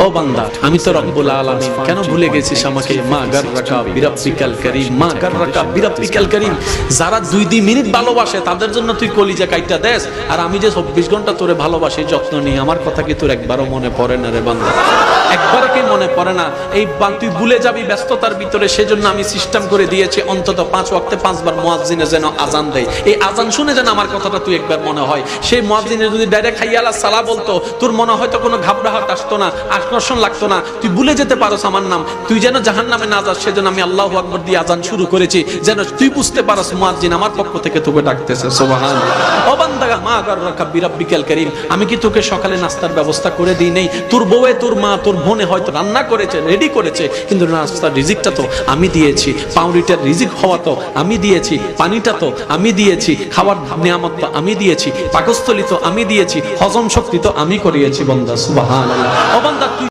ও বান্দা, আমি তো রব্বুল আলামিন, কেন ভুলে গেছিস আমাকে? মা গাররাকা বিরাব্বিকাল কারীম, মা গাররাকা বিরাব্বিকাল কারীম। যারা 2 মিনিট ভালোবাসে তাদের জন্য তুই কলিজা কাইটা দেস, আর আমি যে 24 ঘন্টা তোরে ভালোবাসি, যত্ন নিই, আমার কথা কি তোর একবারও মনে পড়ে না রে বান্দা? একবারও কি মনে পড়ে না? এই তুই ভুলে যাবি ব্যস্ততার ভিতরে, সেজন্য আমি সিস্টেম করে দিয়েছি অন্তত 5 ওয়াক্তে 5 বার মুয়াজ্জিনে যেন আজান দেয়। এই আজান শুনে যেন আমার কথাটা তুই একবার মনে হয়। সেই মুয়াজ্জিনে যদি ডাইরেক্ট হাইয়া আলাস সালাহ বলতো, তোর মনে হয়তো কোনো ঘাবড়াহট আসতো না, আকর্ষণ লাগতো না, তুই ভুলে যেতে পারোস আমার নাম। তুই যেন জাহান্নামে না যাস, সেজন্য আমি আল্লাহু আকবার দিয়ে আজান শুরু করেছি, যেন তুই বুঝতে পারোস মুয়াজ্জিন আমার পক্ষ থেকে তোকে ডাকতেছে। সুবহানাল্লাহ। ও বান্দা, মা গাররাকা বিরাব্বিকাল কারীম, আমি কি তোকে সকালে নাস্তার ব্যবস্থা করে দিই নেই? তোর বউয়ে, তোর মা, তোর বোনে হয়তো রান্না করেছে, রেডি করেছে, কিন্তু নাস্তার রিজিকটা তো আমি দিয়েছি। পাউরিটার রিজিক হওয়া তো আমি দিয়েছি, পানিটা তো আমি দিয়েছি, খাবার নিয়ামত তো আমি দিয়েছি, পাকস্থলী তো আমি দিয়েছি, হজম শক্তি তো আমি করিয়েছি। বান্দা সুবহানাল্লাহ। ও বান্দা,